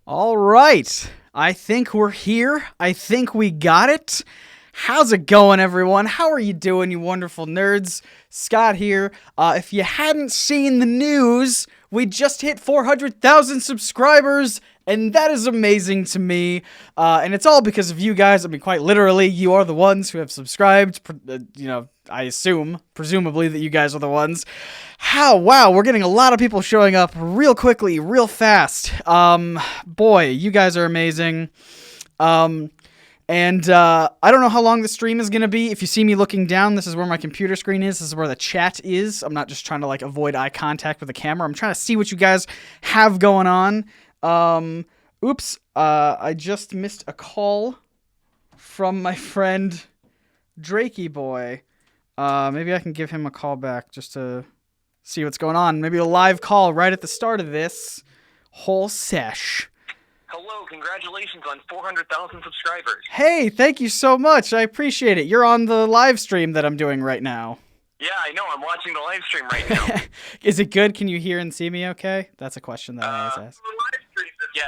All right. I think we're here. I think we got it. How's it going, everyone? How are you doing, you wonderful nerds? Scott here. If you hadn't seen the news, we just hit 400,000 subscribers, and that is amazing to me. And it's all because of you guys. I mean, quite literally, you are the ones who have subscribed. I assume, presumably, that you guys are the ones. Wow, we're getting a lot of people showing up real quickly, real fast. Boy, you guys are amazing. And I don't know how long the stream is going to be. If you see me looking down, this is where my computer screen is. This is where the chat is. I'm not just trying to avoid eye contact with the camera. I'm trying to see what you guys have going on. I just missed a call from my friend Drakey Boy. Maybe I can give him a call back just to see what's going on. Maybe a live call right at the start of this whole sesh. Hello, congratulations on 400,000 subscribers. Hey, thank you so much. I appreciate it. You're on the live stream that I'm doing right now. Yeah, I know. I'm watching the live stream right now. Is it good? Can you hear and see me okay? That's a question that I always ask. Yes.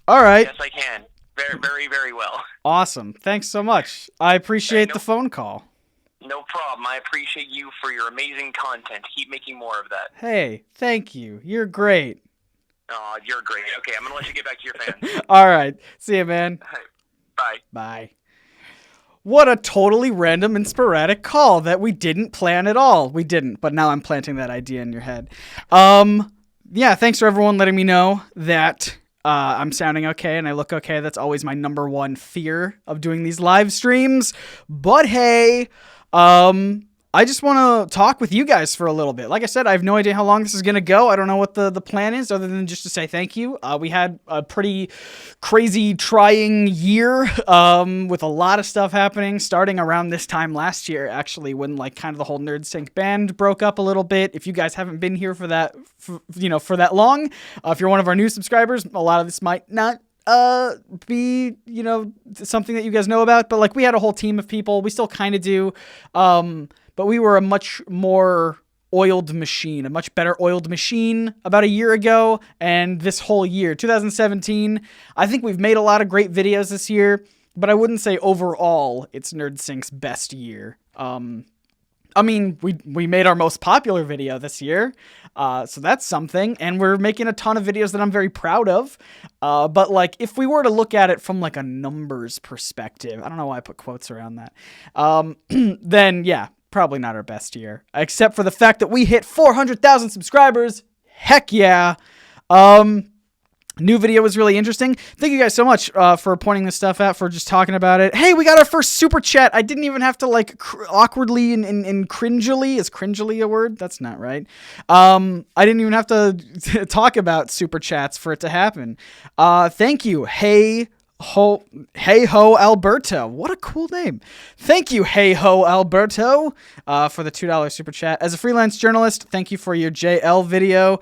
All right. Yes, I can. Very, very, very well. Awesome. Thanks so much. I appreciate the phone call. No problem. I appreciate you for your amazing content. Keep making more of that. Hey, thank you. You're great. Oh, you're great. Okay, I'm going to let you get back to your fans. All right. See you, man. Bye. Bye. What a totally random and sporadic call that we didn't plan at all. We didn't, but now I'm planting that idea in your head. Yeah, thanks for everyone letting me know that I'm sounding okay and I look okay. That's always my number one fear of doing these live streams. But hey, I just want to talk with you guys for a little bit. Like I said, I have no idea how long this is going to go. I don't know what the plan is other than just to say thank you. We had a pretty crazy, trying year with a lot of stuff happening starting around this time last year, actually, when kind of the whole NerdSync band broke up a little bit. If you guys haven't been here for that, for that long, if you're one of our new subscribers, a lot of this might not be, something that you guys know about, but we had a whole team of people. We still kind of do. But we were a much more oiled machine, a much better oiled machine about a year ago. And this whole year, 2017, I think we've made a lot of great videos this year, but I wouldn't say overall it's NerdSync's best year. I mean, we made our most popular video this year, so that's something, and we're making a ton of videos that I'm very proud of, but if we were to look at it from a numbers perspective, I don't know why I put quotes around that, then yeah, probably not our best year, except for the fact that we hit 400,000 subscribers. Heck yeah. New video was really interesting. Thank you guys so much for pointing this stuff out, for just talking about it. Hey, we got our first super chat. I didn't even have to awkwardly and cringily. Is cringily a word? That's not right. I didn't even have to talk about super chats for it to happen. Thank you. Hey ho Alberto. What a cool name. Thank you, Hey Ho Alberto, for the $2 super chat. As a freelance journalist, thank you for your JL video.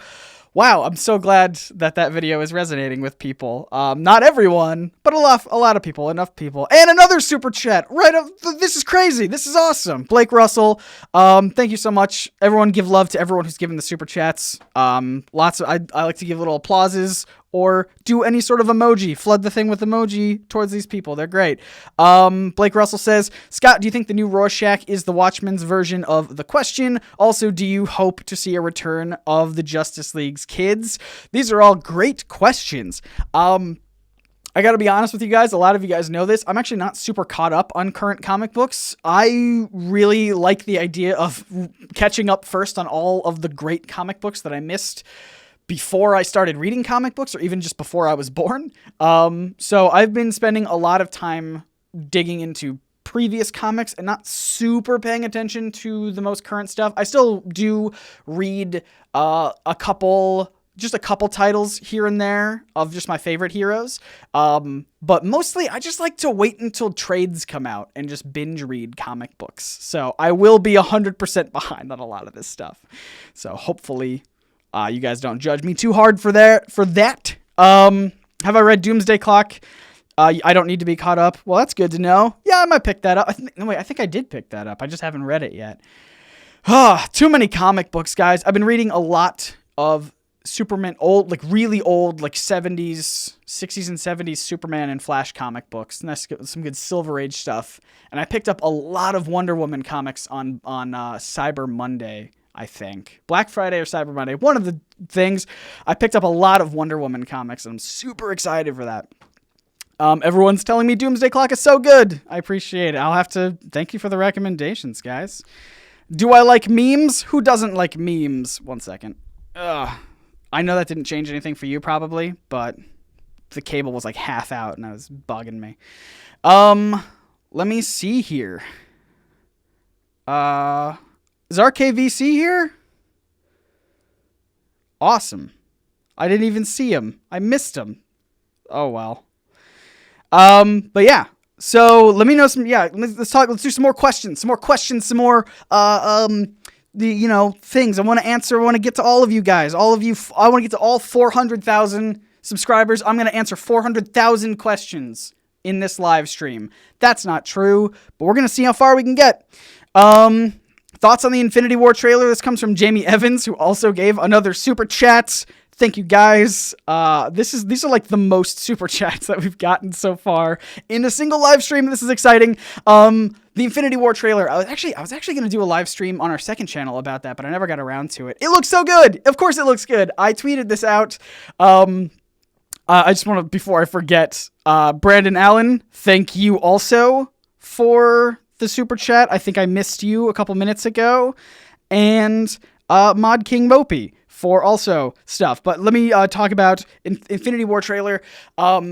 Wow, I'm so glad that video is resonating with people. Not everyone, but a lot of people, enough people. And another super chat, right up, this is crazy, this is awesome. Blake Russell, thank you so much. Everyone give love to everyone who's given the super chats. I like to give little applauses, or do any sort of emoji. Flood the thing with emoji towards these people. They're great. Blake Russell says, Scott, do you think the new Rorschach is the Watchmen's version of The Question? Also, do you hope to see a return of the Justice League's kids? These are all great questions. I gotta be honest with you guys. A lot of you guys know this. I'm actually not super caught up on current comic books. I really like the idea of catching up first on all of the great comic books that I missed before I started reading comic books, or even just before I was born. So I've been spending a lot of time digging into previous comics and not super paying attention to the most current stuff. I still do read a couple titles here and there of just my favorite heroes. But mostly I just like to wait until trades come out and just binge read comic books. So I will be 100% behind on a lot of this stuff. So hopefully you guys don't judge me too hard for that. Have I read Doomsday Clock? I don't need to be caught up. Well, that's good to know. Yeah, I might pick that up. I think I did pick that up. I just haven't read it yet. Too many comic books, guys. I've been reading a lot of Superman, old, like really old, like 60s and 70s Superman and Flash comic books. And that's some good Silver Age stuff. And I picked up a lot of Wonder Woman comics on Cyber Monday, I think. Black Friday or Cyber Monday. One of the things. I picked up a lot of Wonder Woman comics, and I'm super excited for that. Everyone's telling me Doomsday Clock is so good. I appreciate it. I'll have to thank you for the recommendations, guys. Do I like memes? Who doesn't like memes? One second. I know that didn't change anything for you probably, but the cable was like half out and that was bugging me. Let me see here. Is RKVC here? Awesome. I didn't even see him. I missed him. Oh well. But yeah. So let me know some. Yeah, let's talk. Let's do some more questions. Some more things I want to answer. I want to get to all of you guys. All of you. I want to get to all 400,000 subscribers. I'm going to answer 400,000 questions in this live stream. That's not true, but we're going to see how far we can get. Thoughts on the Infinity War trailer? This comes from Jamie Evans, who also gave another super chat. Thank you, guys. These are like the most super chats that we've gotten so far in a single live stream. This is exciting. The Infinity War trailer. I was actually going to do a live stream on our second channel about that, but I never got around to it. It looks so good. Of course, it looks good. I tweeted this out. I just want to, before I forget, Brandon Allen, thank you also for the super chat. I think I missed you a couple minutes ago. And Mod King Mopey for also stuff. But let me talk about Infinity War trailer.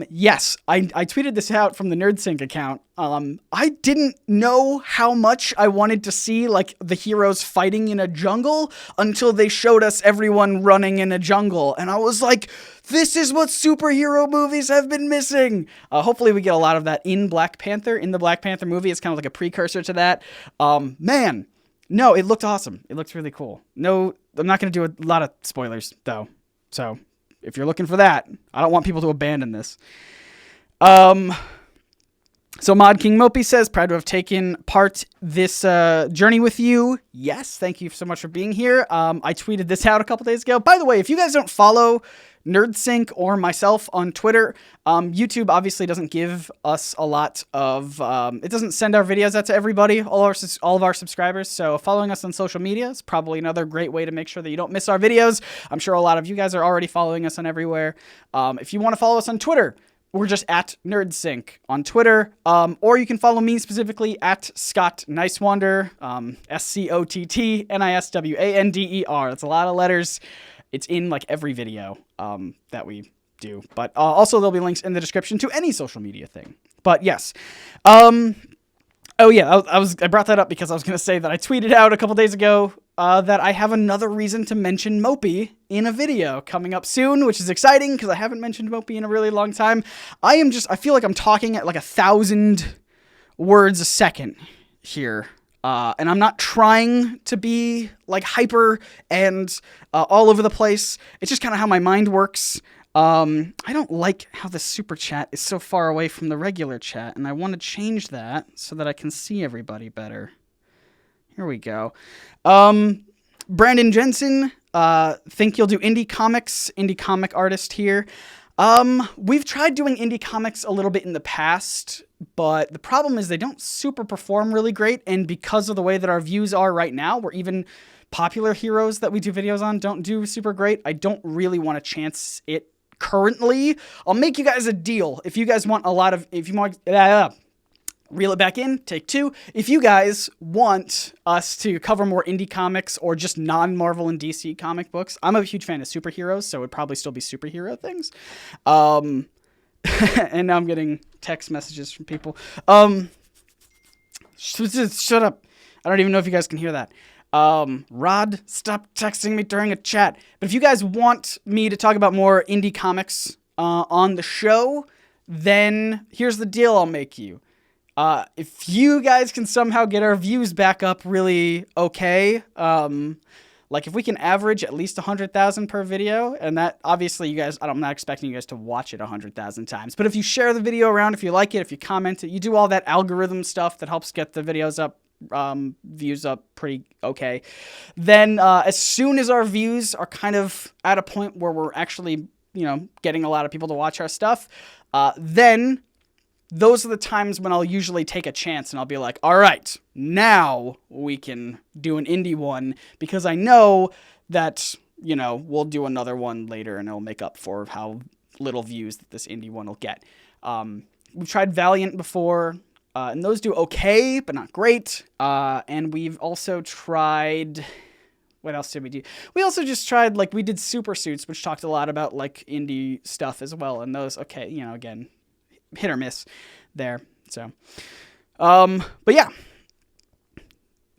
Yes, I tweeted this out from the NerdSync account. I didn't know how much I wanted to see like the heroes fighting in a jungle until they showed us everyone running in a jungle. And I was like, this is what superhero movies have been missing. Hopefully we get a lot of that in Black Panther. In the Black Panther movie, it's kind of like a precursor to that. Man, no, it looked awesome. It looked really cool. No, I'm not going to do a lot of spoilers, though. So if you're looking for that, I don't want people to abandon this. So Mod King Mopey says, proud to have taken part this journey with you. Yes, thank you so much for being here. I tweeted this out a couple days ago. By the way, if you guys don't follow NerdSync or myself on Twitter, YouTube obviously doesn't give us a lot of, it doesn't send our videos out to everybody, all of our subscribers. So following us on social media is probably another great way to make sure that you don't miss our videos. I'm sure a lot of you guys are already following us on everywhere. If you want to follow us on Twitter, we're just at NerdSync on Twitter, or you can follow me specifically at Scott Niswander, SCOTT-NISWANDER. That's a lot of letters. It's in like every video that we do, but also there'll be links in the description to any social media thing. But yes, oh yeah, I brought that up because I was gonna say that I tweeted out a couple days ago that I have another reason to mention Mopey in a video coming up soon, which is exciting because I haven't mentioned Mopey in a really long time. I feel like I'm talking at like 1,000 words a second here. And I'm not trying to be like hyper and all over the place. It's just kind of how my mind works. I don't like how the super chat is so far away from the regular chat, and I want to change that so that I can see everybody better. Here we go. Brandon Jensen, think you'll do indie comic artist here. We've tried doing indie comics a little bit in the past, but the problem is they don't super perform really great, and because of the way that our views are right now, where even popular heroes that we do videos on don't do super great, I don't really want to chance it currently. I'll make you guys a deal. If you guys want reel it back in, take two. If you guys want us to cover more indie comics or just non-Marvel and DC comic books, I'm a huge fan of superheroes, so it would probably still be superhero things. And now I'm getting text messages from people. Shut up. I don't even know if you guys can hear that. Rod, stop texting me during a chat. But if you guys want me to talk about more indie comics on the show, then here's the deal I'll make you. If you guys can somehow get our views back up really okay, like if we can average at least 100,000 per video, and that obviously you guys, I'm not expecting you guys to watch it 100,000 times, but if you share the video around, if you like it, if you comment it, you do all that algorithm stuff that helps get the videos up views up pretty okay. Then as soon as our views are kind of at a point where we're actually, getting a lot of people to watch our stuff, then those are the times when I'll usually take a chance and I'll be like, all right, now we can do an indie one, because I know that, we'll do another one later and it'll make up for how little views that this indie one will get. We've tried Valiant before, and those do okay, but not great. And we've also tried... What else did we do? We also just tried, we did Super Suits, which talked a lot about, indie stuff as well. And those, okay, again, hit or miss there. So, but yeah.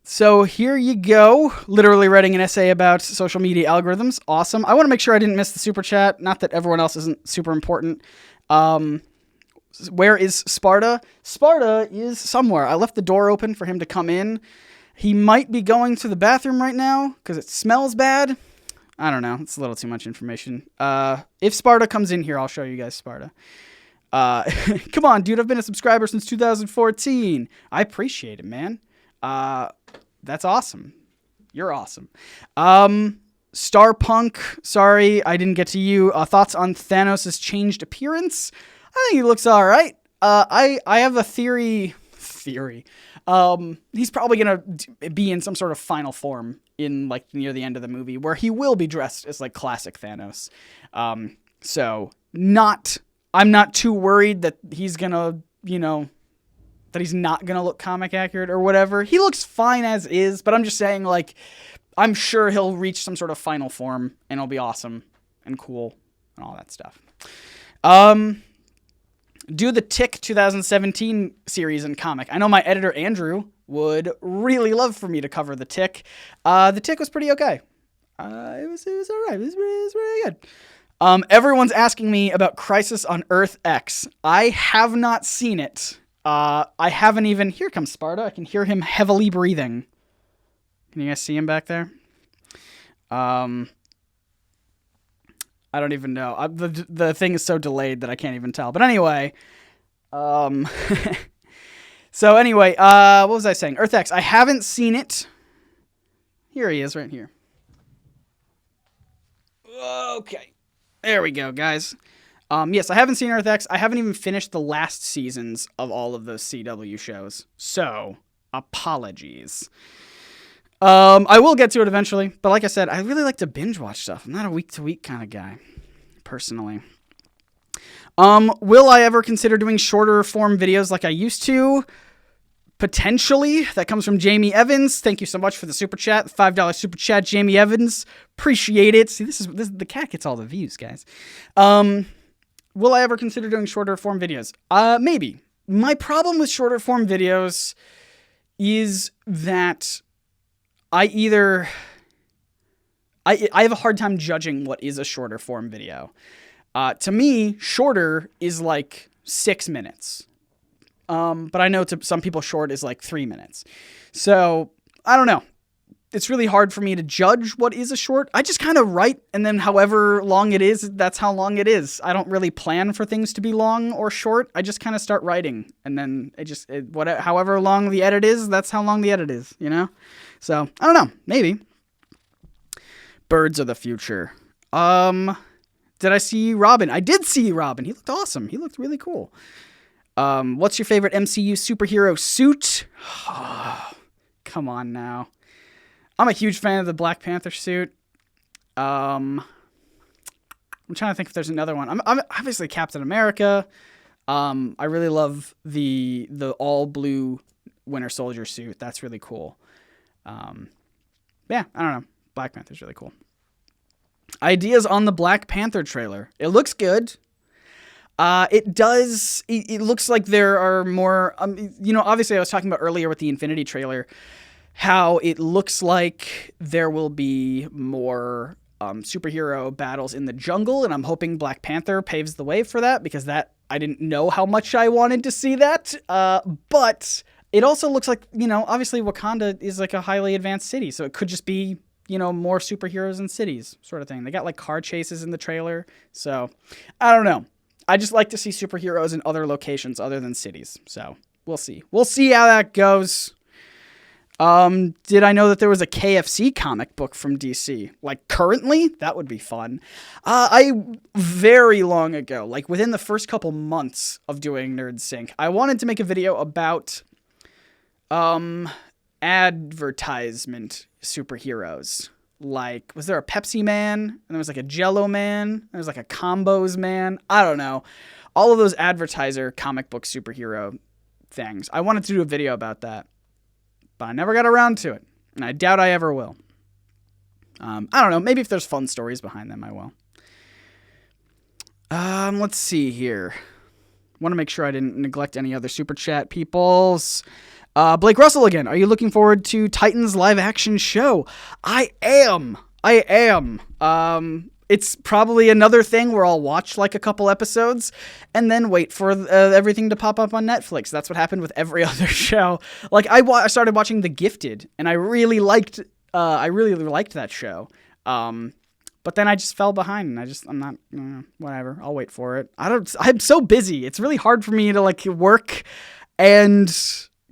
So here you go. Literally writing an essay about social media algorithms. Awesome. I want to make sure I didn't miss the super chat. Not that everyone else isn't super important. Where is Sparta? Sparta is somewhere. I left the door open for him to come in. He might be going to the bathroom right now because it smells bad. I don't know. It's a little too much information. If Sparta comes in here, I'll show you guys Sparta. Come on, dude. I've been a subscriber since 2014. I appreciate it, man. That's awesome. You're awesome. Starpunk. Sorry, I didn't get to you. Thoughts on Thanos' changed appearance? I think he looks all right. I have a theory. He's probably going to be in some sort of final form in near the end of the movie where he will be dressed as classic Thanos. So I'm not too worried that he's going to, that he's not going to look comic accurate or whatever. He looks fine as is, but I'm just saying I'm sure he'll reach some sort of final form and it'll be awesome and cool and all that stuff. Do the Tick 2017 series and comic. I know my editor, Andrew, would really love for me to cover the Tick. The Tick was pretty okay. It was all right. It was really good. Everyone's asking me about Crisis on Earth X. I have not seen it. I haven't even... Here comes Sparta. I can hear him heavily breathing. Can you guys see him back there? I don't even know. The thing is so delayed that I can't even tell. But anyway, so anyway, what was I saying? Earth X. I haven't seen it. Here he is, right here. Okay, there we go, guys. Yes, I haven't seen Earth X. I haven't even finished the last seasons of all of those CW shows. So apologies. I will get to it eventually, but like I said, I really like to binge watch stuff. I'm not a week-to-week kind of guy, personally. Will I ever consider doing shorter form videos like I used to? Potentially. That comes from Jamie Evans. Thank you so much for the super chat. $5 super chat, Jamie Evans. Appreciate it. See, this is the cat gets all the views, guys. Will I ever consider doing shorter form videos? Maybe. My problem with shorter form videos is that I have a hard time judging what is a shorter form video. To me, shorter is 6 minutes. But I know to some people short is 3 minutes. So I don't know. It's really hard for me to judge what is a short. I just kind of write, and then however long it is, that's how long it is. I don't really plan for things to be long or short. I just kind of start writing, and then however long the edit is, that's how long the edit is, So, I don't know. Maybe. Birds of the future. Did I see Robin? I did see Robin. He looked awesome. He looked really cool. What's your favorite MCU superhero suit? Come on now. I'm a huge fan of the Black Panther suit. I'm trying to think if there's another one. I'm obviously Captain America. I really love the all blue Winter Soldier suit. That's really cool. Yeah, I don't know. Black Panther's really cool. Ideas on the Black Panther trailer. It looks good. It does. It looks like there are more. Obviously, I was talking about earlier with the Infinity trailer, how it looks like there will be more superhero battles in the jungle, and I'm hoping Black Panther paves the way for that, because that I didn't know how much I wanted to see that. But it also looks like, obviously Wakanda is a highly advanced city, so it could just be, more superheroes in cities sort of thing. They got car chases in the trailer, so I don't know. I just like to see superheroes in other locations other than cities, so we'll see. We'll see how that goes. Did I know that there was a KFC comic book from DC? Like, currently? That would be fun. I very long ago, like within the first couple months of doing NerdSync, I wanted to make a video about advertisement superheroes. Like, was there a Pepsi Man? And there was like a Jello Man? And there was like a Combos Man? I don't know. All of those advertiser comic book superhero things. I wanted to do a video about that, but I never got around to it, and I doubt I ever will. I don't know. Maybe if there's fun stories behind them, I will. Let's see here. Want to make sure I didn't neglect any other super chat peoples. Blake Russell again. Are you looking forward to Titans live action show? I am. It's probably another thing where I'll watch like a couple episodes and then wait for everything to pop up on Netflix. That's what happened with every other show. Like I started watching The Gifted, and I really liked that show. But then I just fell behind, and I'm not, whatever. I'll wait for it. I'm so busy. It's really hard for me to like work and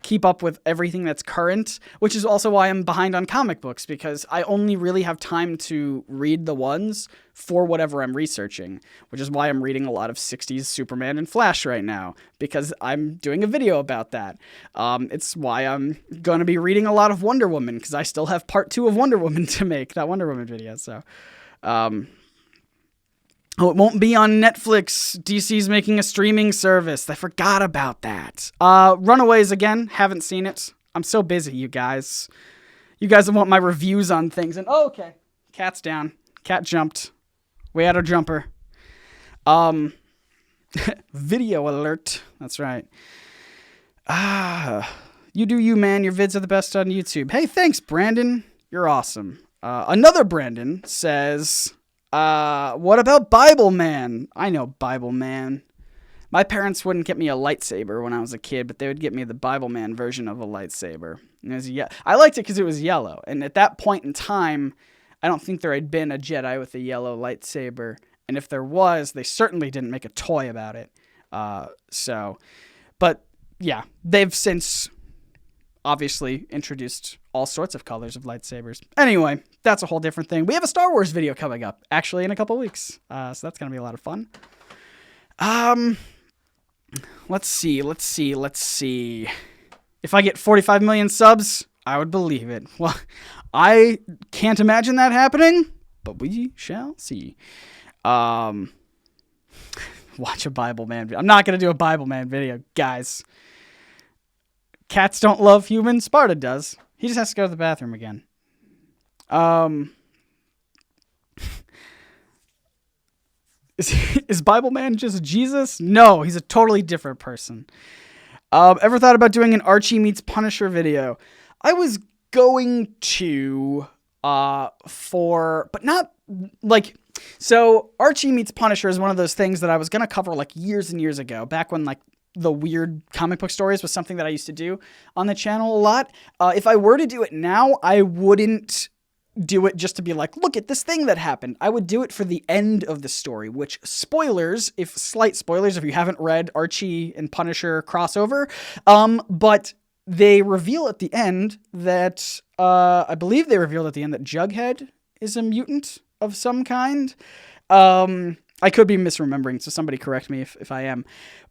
keep up with everything that's current, which is also why I'm behind on comic books, because I only really have time to read the ones for whatever I'm researching, which is why I'm reading a lot of 60s Superman and Flash right now, because I'm doing a video about that. It's why I'm going to be reading a lot of Wonder Woman, because I still have part 2 of Wonder Woman to make, that Wonder Woman video, so... it won't be on Netflix. DC's making a streaming service. I forgot about that. Runaways again. Haven't seen it. I'm so busy, you guys. You guys want my reviews on things. And okay. Cat's down. Cat jumped. We had a jumper. Video alert. That's right. You do you, man. Your vids are the best on YouTube. Hey, thanks, Brandon. You're awesome. Another Brandon says... what about Bible Man? I know Bible Man. My parents wouldn't get me a lightsaber when I was a kid, but they would get me the Bible Man version of a lightsaber. And I liked it because it was yellow. And at that point in time, I don't think there had been a Jedi with a yellow lightsaber. And if there was, they certainly didn't make a toy about it. But yeah, they've since obviously introduced all sorts of colors of lightsabers. Anyway, that's a whole different thing. We have a Star Wars video coming up, actually, in a couple weeks. So that's going to be a lot of fun. Let's see. If I get 45 million subs, I would believe it. Well, I can't imagine that happening, but we shall see. Watch a Bible Man video. I'm not going to do a Bible Man video, guys. Cats don't love humans. Sparta does. He just has to go to the bathroom again. Is Bible Man just Jesus? No, he's a totally different person. Ever thought about doing an Archie meets Punisher video? I was going to, but not like, so Archie meets Punisher is one of those things that I was going to cover like years and years ago, back when like the weird comic book stories was something that I used to do on the channel a lot. If I were to do it now, I wouldn't do it just to be like, look at this thing that happened. I would do it for the end of the story, which slight spoilers if you haven't read Archie and Punisher crossover. But they reveal at the end that, I believe they revealed at the end that Jughead is a mutant of some kind. I could be misremembering, so somebody correct me if I am.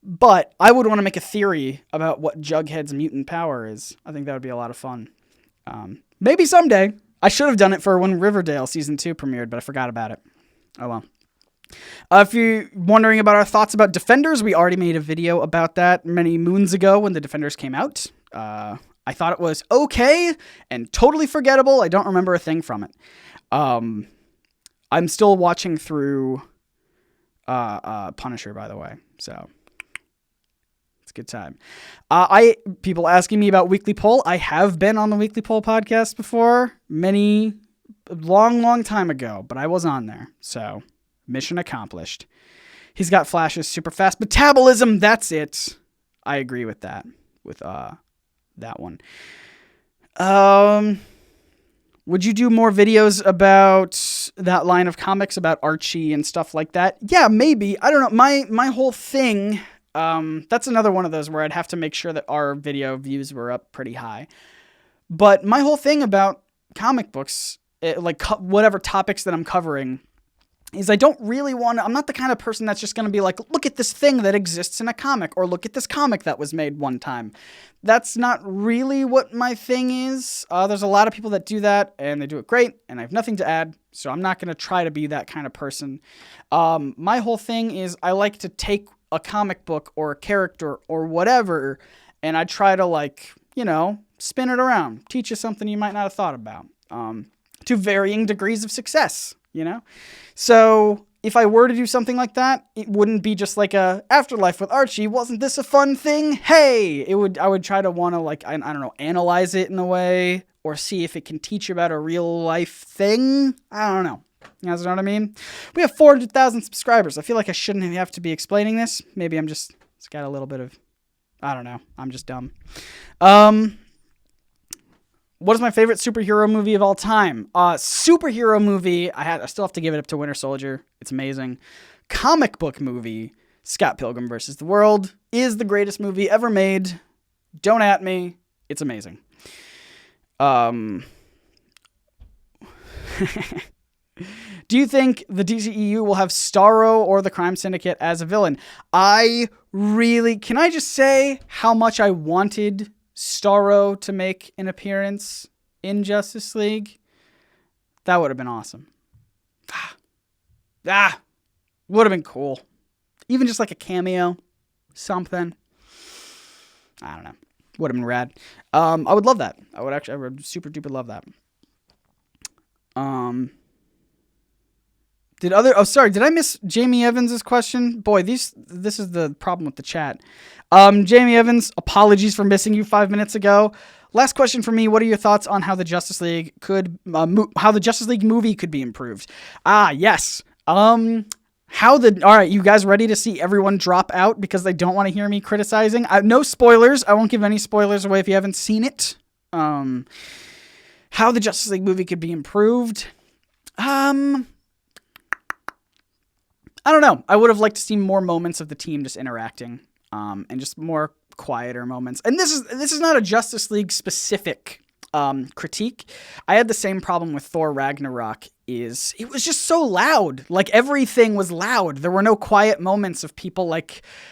But I would want to make a theory about what Jughead's mutant power is. I think that would be a lot of fun. Maybe someday. I should have done it for when Riverdale Season 2 premiered, but I forgot about it. Oh well. If you're wondering about our thoughts about Defenders, we already made a video about that many moons ago when the Defenders came out. I thought it was okay and totally forgettable. I don't remember a thing from it. I'm still watching through Punisher, by the way, so it's a good time. People asking me about Weekly Poll. I have been on the Weekly Poll podcast before, long time ago, but I was on there, so mission accomplished. He's got Flash's super fast metabolism. That's it. I agree with that. With that one. Would you do more videos about that line of comics about Archie and stuff like that? Yeah, maybe. I don't know. My whole thing, that's another one of those where I'd have to make sure that our video views were up pretty high. But my whole thing about comic books, whatever topics that I'm covering, is I don't really want to, I'm not the kind of person that's just going to be like, look at this thing that exists in a comic, or look at this comic that was made one time. That's not really what my thing is. There's a lot of people that do that, and they do it great, and I have nothing to add, so I'm not going to try to be that kind of person. My whole thing is I like to take a comic book or a character or whatever, and I try to, spin it around, teach you something you might not have thought about, to varying degrees of success. So if I were to do something like that, it wouldn't be just like a Afterlife with Archie. Wasn't this a fun thing? Hey, I would try to want to I don't know, analyze it in a way, or see if it can teach you about a real life thing. I don't know. You guys know what I mean? We have 400,000 subscribers. I feel like I shouldn't have to be explaining this. Maybe it's got a little bit of, I don't know. I'm just dumb. What is my favorite superhero movie of all time? Superhero movie, I still have to give it up to Winter Soldier. It's amazing. Comic book movie, Scott Pilgrim vs. the World is the greatest movie ever made. Don't at me. It's amazing. Do you think the DCEU will have Starro or the Crime Syndicate as a villain? Can I just say how much I wanted Starro to make an appearance in Justice League? That would have been awesome. Would have been cool. Even just like a cameo, something. I don't know. Would have been rad. I would love that. I would super duper love that. Did I miss Jamie Evans' question? Boy, this is the problem with the chat. Jamie Evans, apologies for missing you 5 minutes ago. Last question for me. What are your thoughts on how the Justice League movie could be improved? Yes. All right, you guys ready to see everyone drop out because they don't want to hear me criticizing? No spoilers. I won't give any spoilers away if you haven't seen it. How the Justice League movie could be improved? I don't know. I would have liked to see more moments of the team just interacting, and just more quieter moments. And this is not a Justice League specific critique. I had the same problem with Thor Ragnarok. It was just so loud. Like, everything was loud. There were no quiet moments of people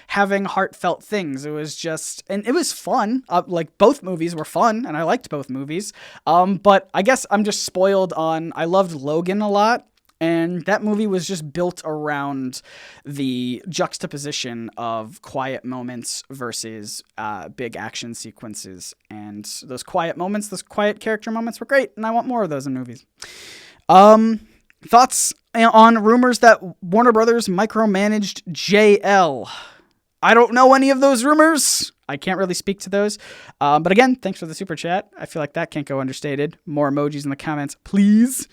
having heartfelt things. It was just, and it was fun. Both movies were fun, and I liked both movies. But I guess I'm just spoiled I loved Logan a lot. And that movie was just built around the juxtaposition of quiet moments versus big action sequences. And those quiet character moments were great, and I want more of those in movies. Thoughts on rumors that Warner Brothers micromanaged JL? I don't know any of those rumors. I can't really speak to those. But again, thanks for the super chat. I feel like that can't go understated. More emojis in the comments, please.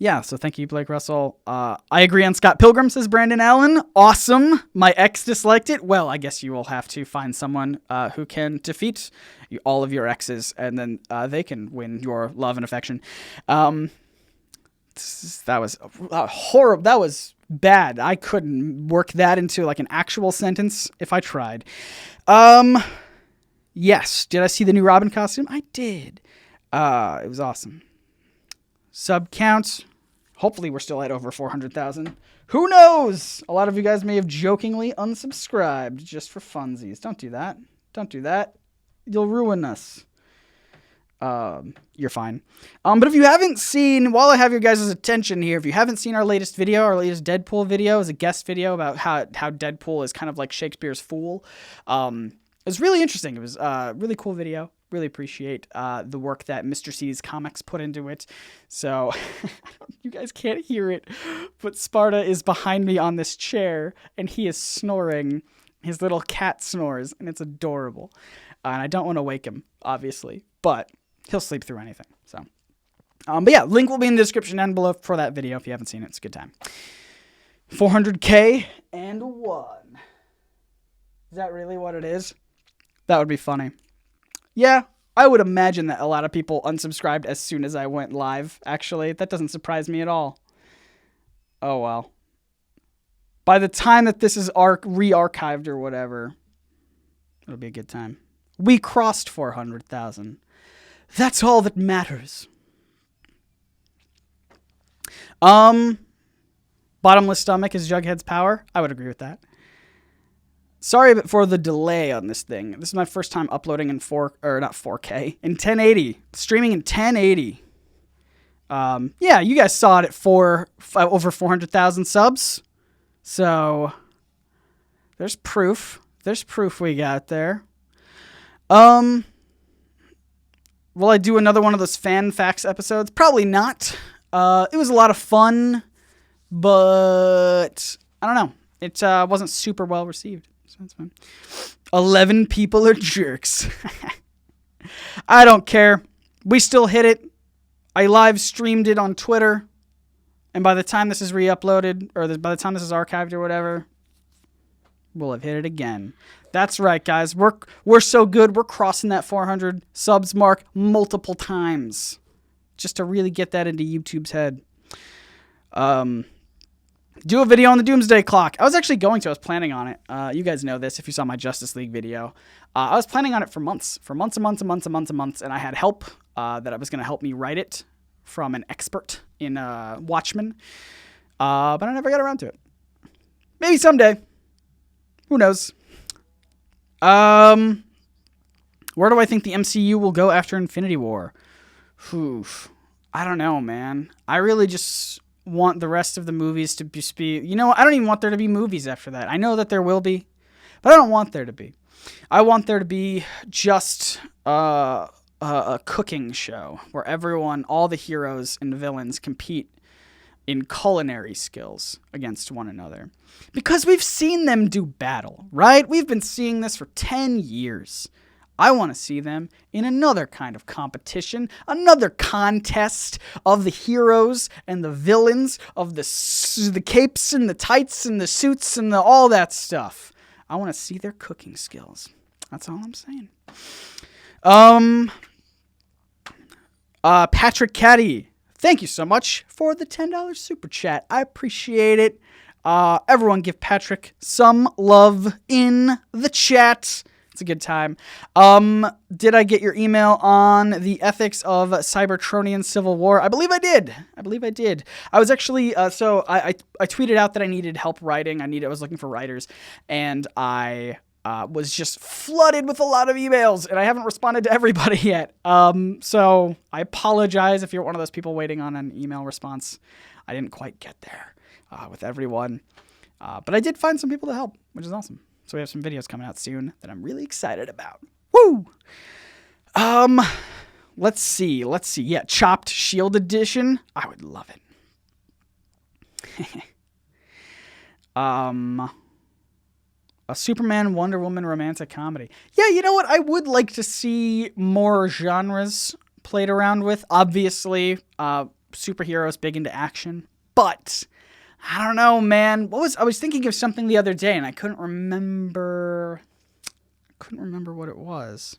Yeah, so thank you, Blake Russell. I agree on Scott Pilgrim, says Brandon Allen. Awesome. My ex disliked it. Well, I guess you will have to find someone who can defeat all of your exes, and then they can win your love and affection. That was horrible. That was bad. I couldn't work that into an actual sentence if I tried. Yes. Did I see the new Robin costume? I did. It was awesome. Sub count. Hopefully we're still at over 400,000. Who knows? A lot of you guys may have jokingly unsubscribed just for funsies. Don't do that. Don't do that. You'll ruin us. You're fine. But if you haven't seen, while I have your guys' attention here, if you haven't seen our latest Deadpool video, is a guest video about how Deadpool is kind of like Shakespeare's fool. It's really interesting. It was a really cool video. Really appreciate the work that Mr. C's Comics put into it. So, you guys can't hear it, but Sparta is behind me on this chair, and he is snoring. His little cat snores, and it's adorable. And I don't want to wake him, obviously, but he'll sleep through anything. So, but yeah, link will be in the description down below for that video if you haven't seen it. It's a good time. 400K and 1. Is that really what it is? That would be funny. Yeah, I would imagine that a lot of people unsubscribed as soon as I went live, actually. That doesn't surprise me at all. Oh, well. By the time that this is re-archived or whatever, it'll be a good time. We crossed 400,000. That's all that matters. Bottomless stomach is Jughead's power. I would agree with that. Sorry for the delay on this thing. This is my first time uploading in 4K, in 1080, streaming in 1080. Yeah, you guys saw it at over 400,000 subs. So there's proof. There's proof we got there. Will I do another one of those fan facts episodes? Probably not. It was a lot of fun, but I don't know. It wasn't super well received, so that's fine. 11 people are jerks. I don't care. We still hit it. I live streamed it on Twitter, and by the time this is re-uploaded, or by the time this is archived or whatever, we'll have hit it again. That's right, guys. We're so good. We're crossing that 400 subs mark multiple times just to really get that into YouTube's head. Do a video on the Doomsday Clock. I was planning on it. You guys know this if you saw my Justice League video. I was planning on it for months and months, and I had help that was going to help me write it from an expert in Watchmen, but I never got around to it. Maybe someday. Who knows? Where do I think the MCU will go after Infinity War? I don't know, man. I really just want the rest of the movies to be... I don't even want there to be movies after that. I know that there will be, but I don't want there to be. I want there to be just a cooking show where all the heroes and villains compete in culinary skills against one another. Because we've seen them do battle, right? We've been seeing this for 10 years. I want to see them in another kind of competition, another contest of the heroes and the villains, of the capes and the tights and the suits and all that stuff. I want to see their cooking skills. That's all I'm saying. Patrick Caddy, thank you so much for the $10 super chat. I appreciate it. Everyone give Patrick some love in the chat. It's a good time. Did I get your email on the ethics of Cybertronian Civil War? I believe I did. I was actually, so I tweeted out that I needed help writing. I was looking for writers, and I was just flooded with a lot of emails, and I haven't responded to everybody yet. So I apologize if you're one of those people waiting on an email response. I didn't quite get there with everyone. But I did find some people to help, which is awesome. So we have some videos coming out soon that I'm really excited about. Woo! Let's see. Yeah, Chopped Shield Edition. I would love it. A Superman Wonder Woman romantic comedy. Yeah, you know what? I would like to see more genres played around with. Obviously, superheroes big into action, but I don't know, man. I was thinking of something the other day, and I couldn't remember what it was.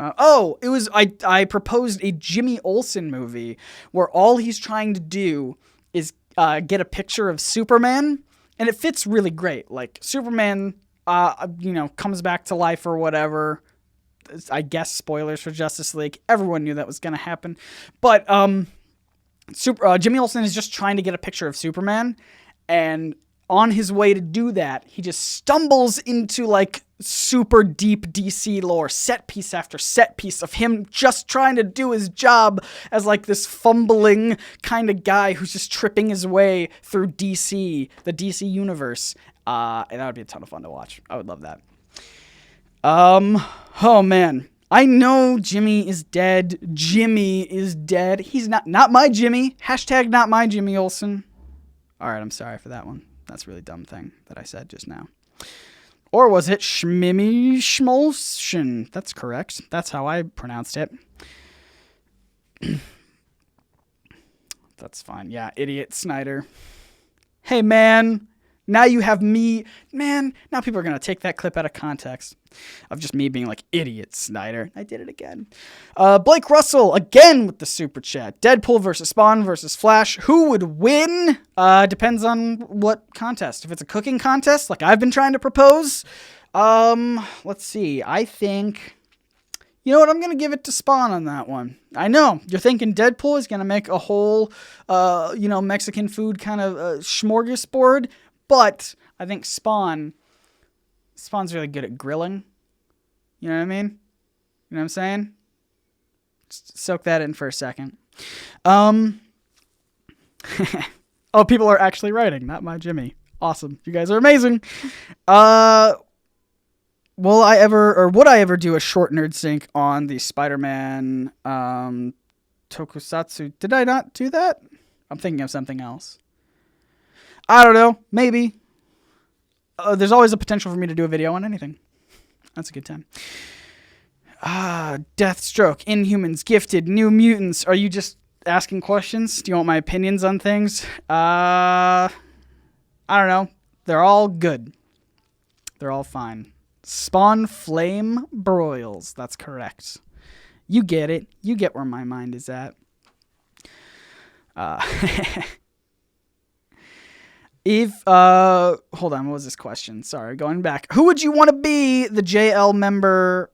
It was I proposed a Jimmy Olsen movie where all he's trying to do is get a picture of Superman, and it fits really great. Like Superman, comes back to life or whatever. I guess spoilers for Justice League. Everyone knew that was going to happen, but Jimmy Olsen is just trying to get a picture of Superman, and on his way to do that, he just stumbles into like super deep DC lore, set piece after set piece of him just trying to do his job as like this fumbling kind of guy who's just tripping his way through DC, the DC universe. And that would be a ton of fun to watch. I would love that. Oh man. I know Jimmy is dead. He's not my Jimmy. Hashtag not my Jimmy Olsen. All right, I'm sorry for that one. That's a really dumb thing that I said just now. Or was it Schmimmy Schmolschen? That's correct. That's how I pronounced it. That's fine. Yeah, idiot Snyder. Hey, man. Now you have me. Man, now people are going to take that clip out of context of just me being like, idiot Snyder. I did it again. Blake Russell, again with the super chat. Deadpool versus Spawn versus Flash. Who would win? Depends on what contest. If it's a cooking contest, like I've been trying to propose, let's see. I think You know what? I'm going to give it to Spawn on that one. I know. You're thinking Deadpool is going to make a whole, Mexican food kind of smorgasbord. But I think Spawn's really good at grilling. You know what I mean? You know what I'm saying? Just soak that in for a second. Oh, people are actually writing. Not my Jimmy. Awesome. You guys are amazing. Would I ever do a short nerd sync on the Spider-Man tokusatsu? Did I not do that? I'm thinking of something else. I don't know. Maybe. There's always a potential for me to do a video on anything. That's a good time. Deathstroke, Inhumans, Gifted, New Mutants. Are you just asking questions? Do you want my opinions on things? I don't know. They're all good. They're all fine. Spawn Flame Broils. That's correct. You get it. You get where my mind is at. Hold on, what was this question? Sorry, going back. Who would you want to be the JL member,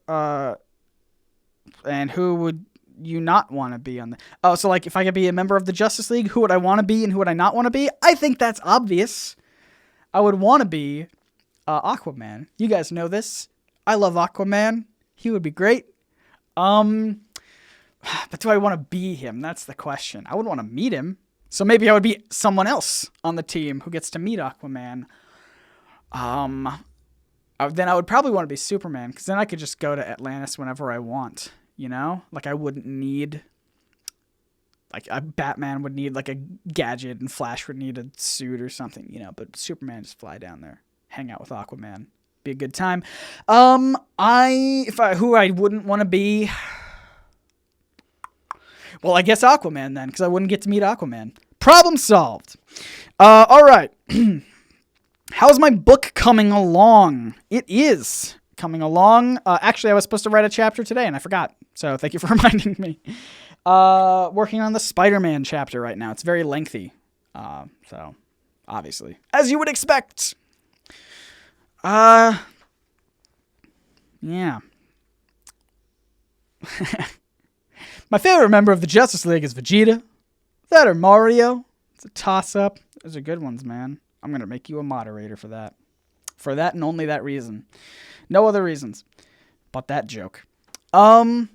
and who would you not want to be on the... Oh, so like if I could be a member of the Justice League, who would I want to be and who would I not want to be? I think that's obvious. I would want to be Aquaman. You guys know this. I love Aquaman. He would be great. But do I want to be him? That's the question. I would want to meet him. So maybe I would be someone else on the team who gets to meet Aquaman. Then I would probably want to be Superman, because then I could just go to Atlantis whenever I want, you know? Like, I wouldn't need... Like, Batman would need, like, a gadget, and Flash would need a suit or something, you know? But Superman just fly down there, hang out with Aquaman. Be a good time. Who I wouldn't want to be... Well, I guess Aquaman then, because I wouldn't get to meet Aquaman. Problem solved. All right. How's my book coming along? It is coming along. Actually, I was supposed to write a chapter today, and I forgot. So thank you for reminding me. Working on the Spider-Man chapter right now. It's very lengthy. So, obviously. As you would expect. Yeah. My favorite member of the Justice League is Vegeta. That or Mario. It's a toss-up. Those are good ones, man. I'm going to make you a moderator for that. For that and only that reason. No other reasons. But that joke. Aquaman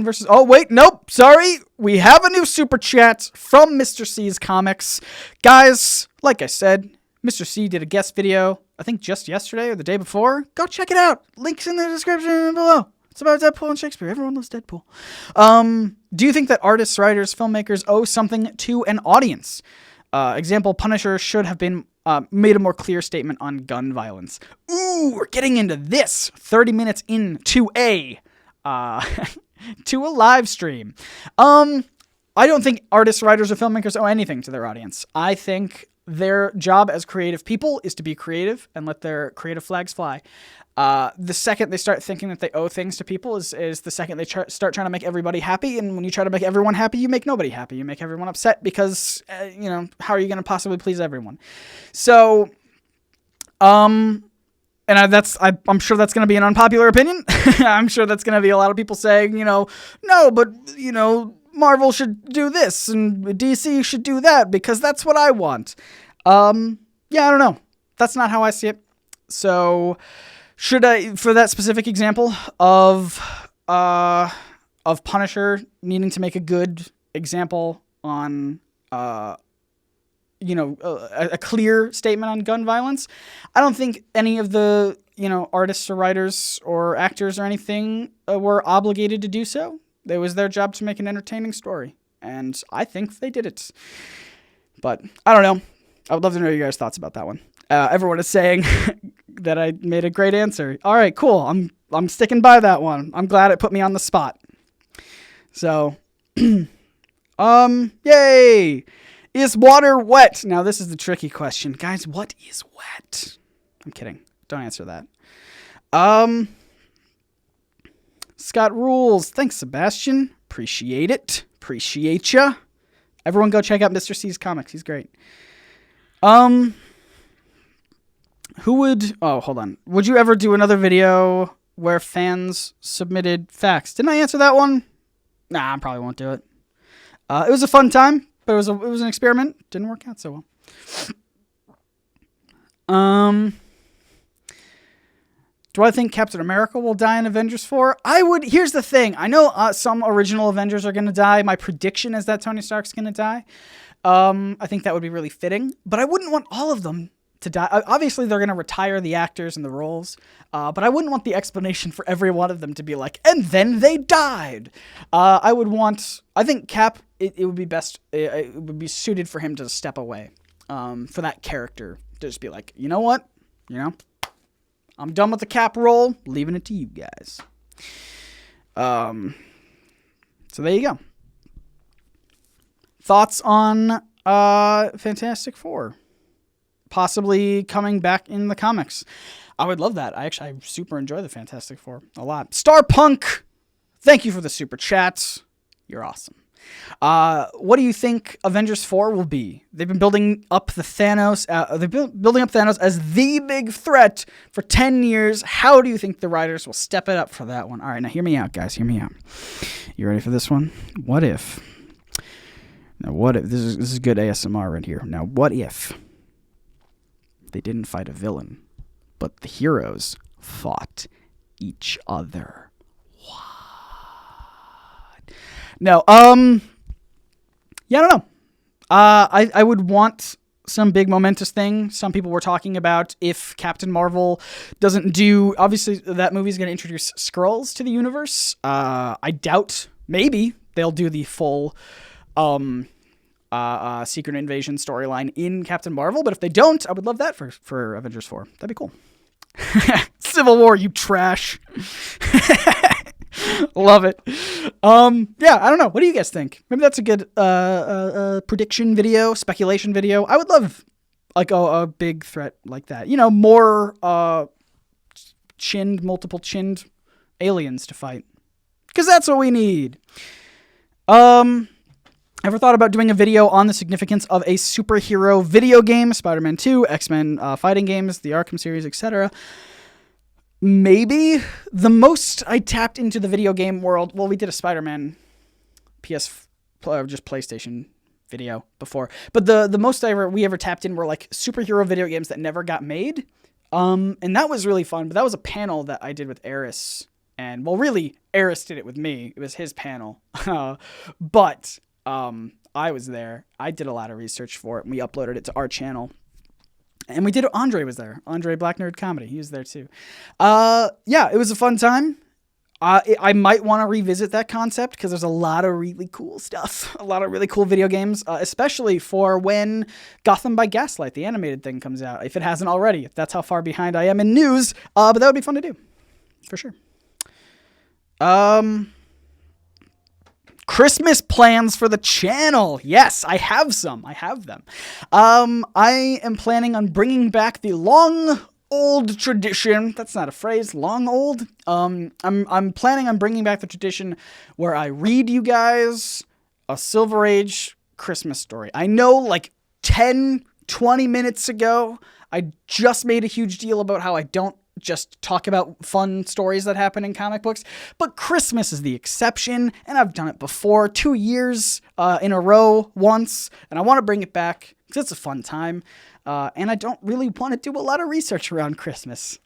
versus... Oh, wait. Nope. Sorry. We have a new super chat from Mr. C's Comics. Guys, like I said, Mr. C did a guest video, I think just yesterday or the day before. Go check it out. Links in the description below. It's about Deadpool and Shakespeare. Everyone loves Deadpool. Do you think that artists, writers, filmmakers owe something to an audience? Example, Punisher should have been made a more clear statement on gun violence. Ooh, we're getting into this 30 minutes into a to a live stream. I don't think artists, writers, or filmmakers owe anything to their audience. I think their job as creative people is to be creative and let their creative flags fly. The second they start thinking that they owe things to people is the second they start trying to make everybody happy. And when you try to make everyone happy, you make nobody happy. You make everyone upset because, how are you going to possibly please everyone? So, I'm sure that's going to be an unpopular opinion. I'm sure that's going to be a lot of people saying, no, but, Marvel should do this and DC should do that because that's what I want. I don't know. That's not how I see it. So... Should I, for that specific example of Punisher needing to make a good example on, a clear statement on gun violence, I don't think any of the, artists or writers or actors or anything were obligated to do so. It was their job to make an entertaining story, and I think they did it. But I don't know. I would love to know your guys' thoughts about that one. Everyone is saying that I made a great answer. All right, cool. I'm sticking by that one. I'm glad it put me on the spot. So, yay! Is water wet? Now, this is the tricky question. Guys, what is wet? I'm kidding. Don't answer that. Scott Rules. Thanks, Sebastian. Appreciate it. Appreciate ya. Everyone go check out Mr. C's Comics. He's great. Who would... Oh, hold on. Would you ever do another video where fans submitted facts. Didn't I answer that one? Nah, I probably won't do it. It was a fun time, but it was an experiment. Didn't work out so well. Do I think Captain America will die in Avengers 4? Here's the thing. I know some original Avengers are going to die. My prediction is that Tony Stark's going to die. I think that would be really fitting, but I wouldn't want all of them to die. Obviously, they're going to retire the actors and the roles, but I wouldn't want the explanation for every one of them to be like, and then they died. I think Cap, it would be best, it would be suited for him to step away, for that character to just be like, you know what? I'm done with the Cap role, leaving it to you guys. So there you go. Thoughts on Fantastic Four possibly coming back in the comics? I would love that. I super enjoy the Fantastic Four a lot. Starpunk, thank you for the super chats. You're awesome. What do you think Avengers 4 will be? They've been building up the Thanos. Building up Thanos as the big threat for 10 years. How do you think the writers will step it up for that one? All right, now hear me out, guys. Hear me out. You ready for this one? What if? Now, what if this is good ASMR right here? Now, what if they didn't fight a villain, but the heroes fought each other? No, yeah, I don't know. I would want some big momentous thing. Some people were talking about if Captain Marvel doesn't do, obviously that movie's going to introduce Skrulls to the universe. I doubt, maybe they'll do the full, Secret Invasion storyline in Captain Marvel, but if they don't, I would love that for Avengers 4. That'd be cool. Civil War, you trash. Love it. Yeah, I don't know. What do you guys think? Maybe that's a good prediction video, speculation video. I would love like a big threat like that. More multiple chinned aliens to fight. Because that's what we need. Ever thought about doing a video on the significance of a superhero video game? Spider-Man 2, X-Men fighting games, the Arkham series, etc. Maybe. The most I tapped into the video game world, well, we did a Spider-Man just PlayStation video before, but the most we ever tapped in were like superhero video games that never got made, and that was really fun. But that was a panel that I did with Eris, and well, really, Eris did it with me. It was his panel, but I was there. I did a lot of research for it, and we uploaded it to our channel. And we did. Andre was there. Andre Black Nerd Comedy. He was there too. Yeah, it was a fun time. I might want to revisit that concept because there's a lot of really cool stuff. A lot of really cool video games, especially for when Gotham by Gaslight, the animated thing, comes out. If it hasn't already. If that's how far behind I am in news. But that would be fun to do. For sure. Christmas plans for the channel. Yes, I have some. I have them. I am planning on bringing back the long old tradition. That's not a phrase. Long old. I'm planning on bringing back the tradition where I read you guys a Silver Age Christmas story. I know like 10, 20 minutes ago, I just made a huge deal about how I don't just talk about fun stories that happen in comic books, but Christmas is the exception, and I've done it before, 2 years in a row once, and I want to bring it back because it's a fun time, and I don't really want to do a lot of research around Christmas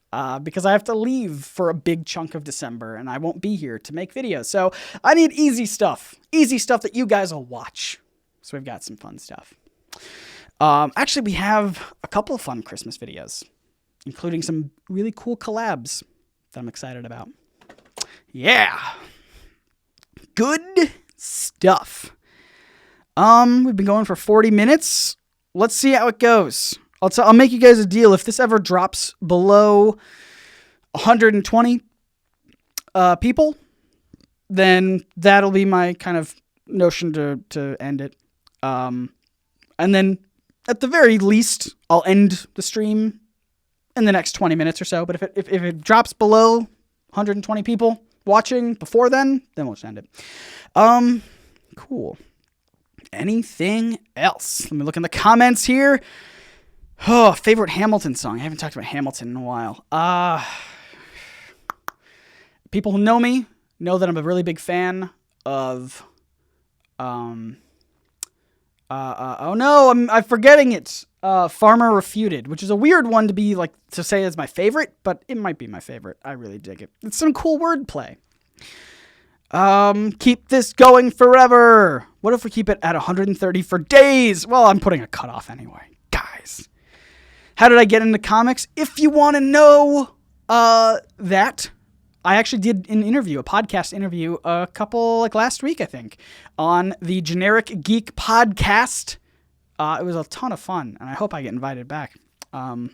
because I have to leave for a big chunk of December, and I won't be here to make videos, so I need easy stuff that you guys will watch, so we've got some fun stuff. Actually, we have a couple of fun Christmas videos, including some really cool collabs that I'm excited about. Yeah. Good stuff. We've been going for 40 minutes. Let's see how it goes. I'll make you guys a deal. If this ever drops below 120 people, then that'll be my kind of notion to end it. And then at the very least, I'll end the stream in the next 20 minutes or so. But if it drops below 120 people watching before then we'll just end it. Cool. Anything else? Let me look in the comments here. Oh, favorite Hamilton song. I haven't talked about Hamilton in a while. people who know me know that I'm a really big fan of, oh no, I'm forgetting it. Farmer Refuted, which is a weird one to say is my favorite, but it might be my favorite. I really dig it. It's some cool wordplay. Keep this going forever. What if we keep it at 130 for days? Well, I'm putting a cutoff anyway. Guys, how did I get into comics? If you want to know, that, I actually did an interview, a podcast interview, a couple, last week, I think, on the Generic Geek podcast. It was a ton of fun, and I hope I get invited back. It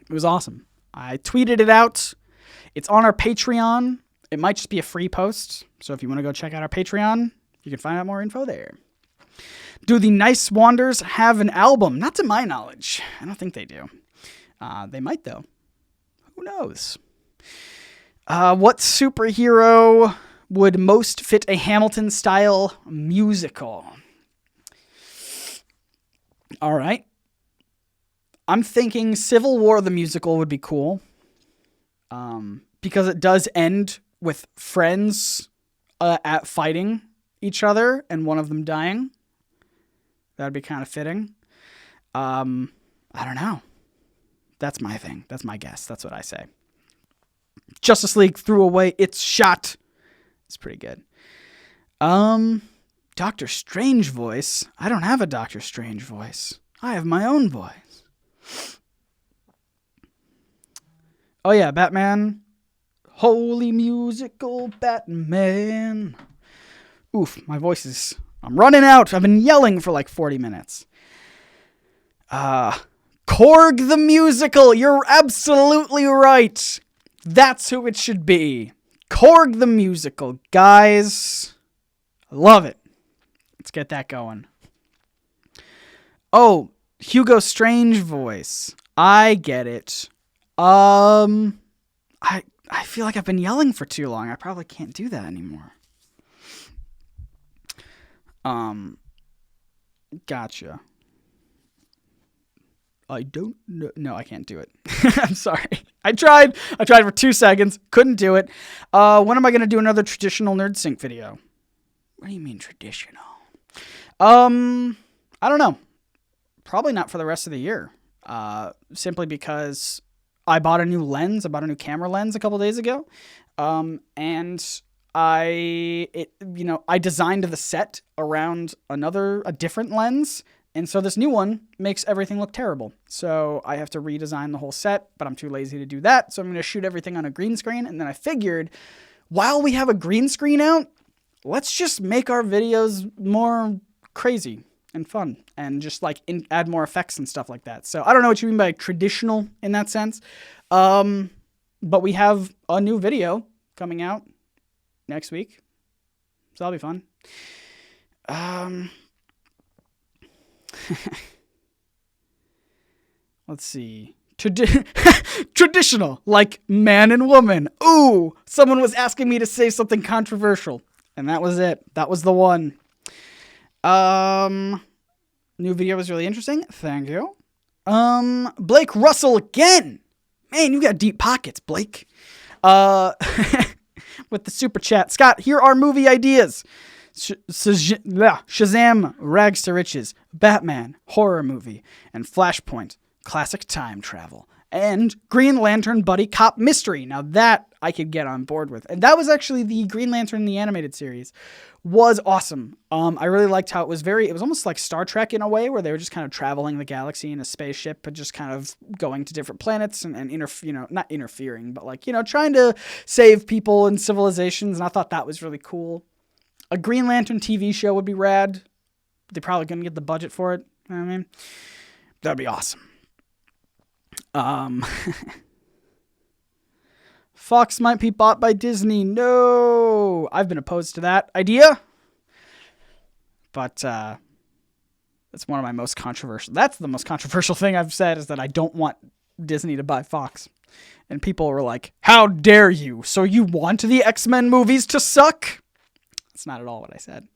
was awesome. I tweeted it out. It's on our Patreon. It might just be a free post, so if you want to go check out our Patreon, you can find out more info there. Do the Niswanders have an album? Not to my knowledge. I don't think they do. They might, though. Who knows? What superhero would most fit a Hamilton-style musical? All right. I'm thinking Civil War the musical would be cool. Because it does end with friends at fighting each other and one of them dying. That'd be kind of fitting. I don't know. That's my thing. That's my guess. That's what I say. Justice League threw away its shot. It's pretty good. Doctor Strange voice. I don't have a Doctor Strange voice. I have my own voice. Oh yeah, Batman. Holy musical Batman. Oof, my voice is... I'm running out. I've been yelling for 40 minutes. Korg the musical. You're absolutely right. That's who it should be. Korg the musical. Guys, I love it. Let's get that going. Oh, Hugo Strange voice. I get it. I feel like I've been yelling for too long. I probably can't do that anymore. Gotcha. I don't know. No, I can't do it. I'm sorry. I tried for 2 seconds. Couldn't do it. When am I going to do another traditional NerdSync video? What do you mean traditional? I don't know. Probably not for the rest of the year. Simply because I bought a new lens. I bought a new camera lens a couple days ago. And I designed the set around a different lens. And so this new one makes everything look terrible. So I have to redesign the whole set, but I'm too lazy to do that. So I'm going to shoot everything on a green screen. And then I figured, while we have a green screen out, let's just make our videos more crazy and fun and just add more effects and stuff like that. So I don't know what you mean by traditional in that sense. But we have a new video coming out next week. So that'll be fun. Let's see. Traditional, like man and woman. Ooh, someone was asking me to say something controversial, and that was it. That was the one. New video was really interesting. Thank you. Blake Russell again. Man, you got deep pockets, Blake. With the super chat. Scott, here are movie ideas. Shazam, Rags to Riches, Batman, horror movie, and Flashpoint, classic time travel, and Green Lantern buddy cop mystery. Now that I could get on board with. And that was actually the Green Lantern in the animated series. Was awesome. I really liked how it was almost like Star Trek in a way, where they were just kind of traveling the galaxy in a spaceship, but just kind of going to different planets and not interfering, but trying to save people and civilizations. And I thought that was really cool. A Green Lantern TV show would be rad. They probably couldn't get the budget for it. You know what I mean? That'd be awesome. Fox might be bought by Disney. No! I've been opposed to that idea. But that's one of my most controversial. That's the most controversial thing I've said, is that I don't want Disney to buy Fox. And people were like, how dare you? So you want the X-Men movies to suck? That's not at all what I said.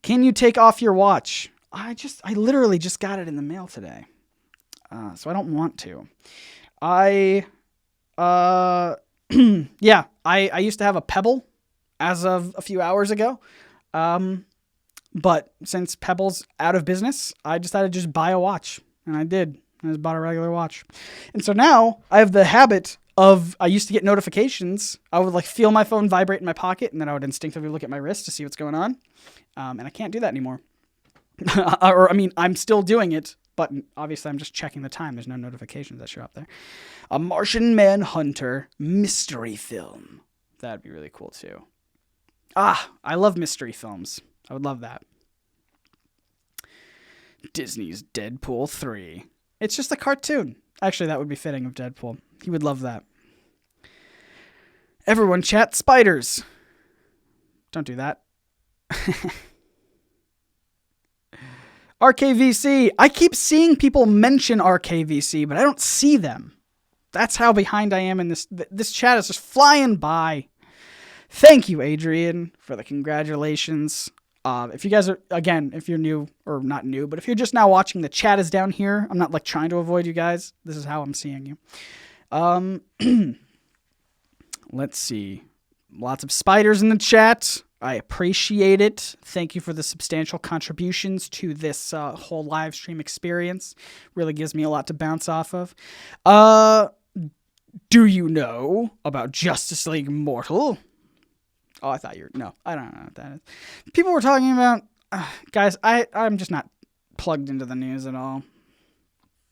Can you take off your watch? I literally just got it in the mail today. So I don't want to. I used to have a Pebble as of a few hours ago. But since Pebble's out of business, I decided to just buy a watch. And I did. I just bought a regular watch. And so now I have the habit of, I used to get notifications. I would like feel my phone vibrate in my pocket, and then I would instinctively look at my wrist to see what's going on. And I can't do that anymore. I'm still doing it, but obviously I'm just checking the time. There's no notifications that show up there. A Martian Manhunter mystery film. That'd be really cool too. I love mystery films. I would love that. Disney's Deadpool 3. It's just a cartoon. Actually, that would be fitting of Deadpool. He would love that. Everyone chat spiders. Don't do that. RKVC. I keep seeing people mention RKVC, but I don't see them. That's how behind I am in this. This chat is just flying by. Thank you, Adrian, for the congratulations. If you guys are, again, if you're new, or not new, but if you're just now watching, the chat is down here. I'm not like trying to avoid you guys. This is how I'm seeing you. Let's see. Lots of spiders in the chat. I appreciate it. Thank you for the substantial contributions to this whole live stream experience. Really gives me a lot to bounce off of. Do you know about Justice League Mortal? Oh, I thought you were... No, I don't know what that is. People were talking about... guys, I'm just not plugged into the news at all.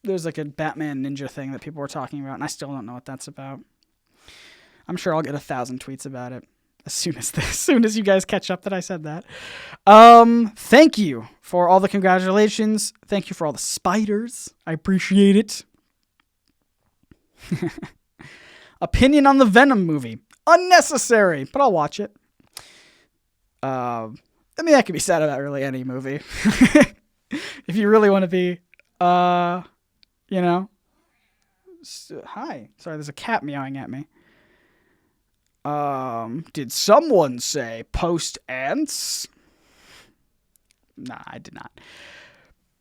There's like a Batman Ninja thing that people were talking about, and I still don't know what that's about. I'm sure I'll get 1,000 tweets about it as soon as you guys catch up that I said that. Thank you for all the congratulations. Thank you for all the spiders. I appreciate it. Opinion on the Venom movie. Unnecessary, but I'll watch it. I mean, that could be said about really any movie. If you really want to be, you know. Hi. Sorry, there's a cat meowing at me. Did someone say post ants? Nah, I did not.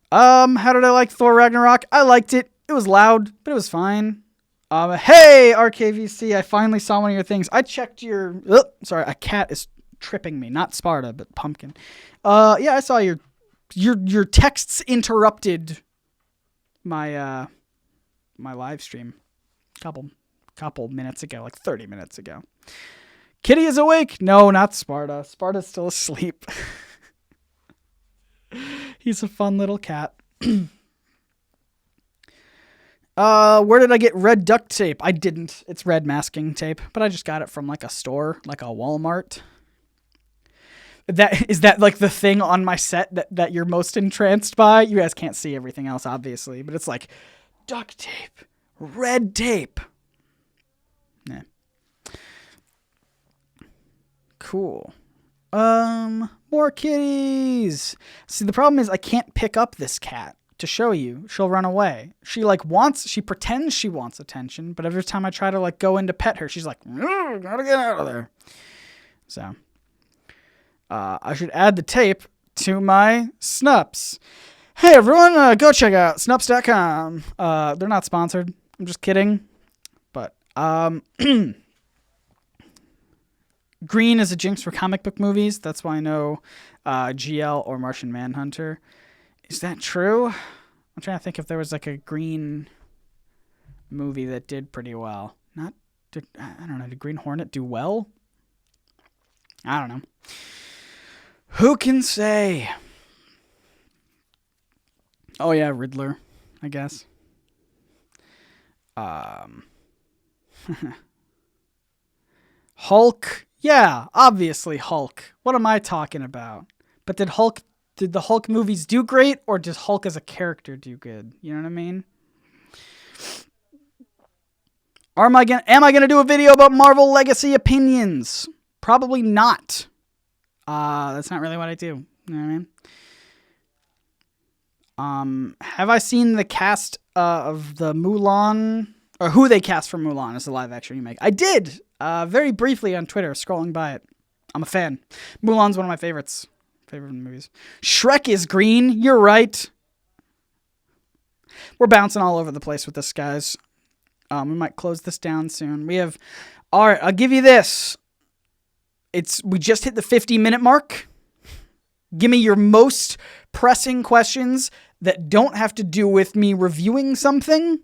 How did I like Thor Ragnarok? I liked it. It was loud, but it was fine. Hey, RKVC, I finally saw one of your things. I checked your... sorry, a cat is tripping me. Not Sparta, but Pumpkin. Yeah, I saw your texts interrupted my my live stream. Couple minutes ago, like 30 minutes ago. Kitty is awake. No, not Sparta. Sparta's still asleep. He's a fun little cat. Where did I get red duct tape? I didn't. It's red masking tape, but I just got it from like a store, like a Walmart. Is that like the thing on my set that you're most entranced by? You guys can't see everything else, obviously, but it's like duct tape, red tape. Yeah. Cool. More kitties. See, the problem is I can't pick up this cat to show you. She'll run away. She pretends she wants attention, but every time I try to like go in to pet her, she's like, gotta get out of there. So, I should add the tape to my Snups. Hey everyone, go check out snups.com. They're not sponsored. I'm just kidding. But, green is a jinx for comic book movies. That's why I know GL or Martian Manhunter. Is that true? I'm trying to think if there was like a green movie that did pretty well. I don't know. Did Green Hornet do well? I don't know. Who can say? Oh yeah, Riddler, I guess. Hulk. Yeah, obviously Hulk. What am I talking about? But did the Hulk movies do great, or does Hulk as a character do good? You know what I mean? Am I gonna do a video about Marvel Legacy opinions? Probably not. That's not really what I do. You know what I mean? Have I seen the cast of the Mulan, or who they cast for Mulan as the live action remake? I did, very briefly on Twitter, scrolling by it. I'm a fan. Mulan's one of my favorite movies. Shrek is green. You're right. we're bouncing all over the place with this, guys. We might close this down soon. All right, I'll give you this. We just hit the 50-minute mark. Give me your most pressing questions that don't have to do with me reviewing something.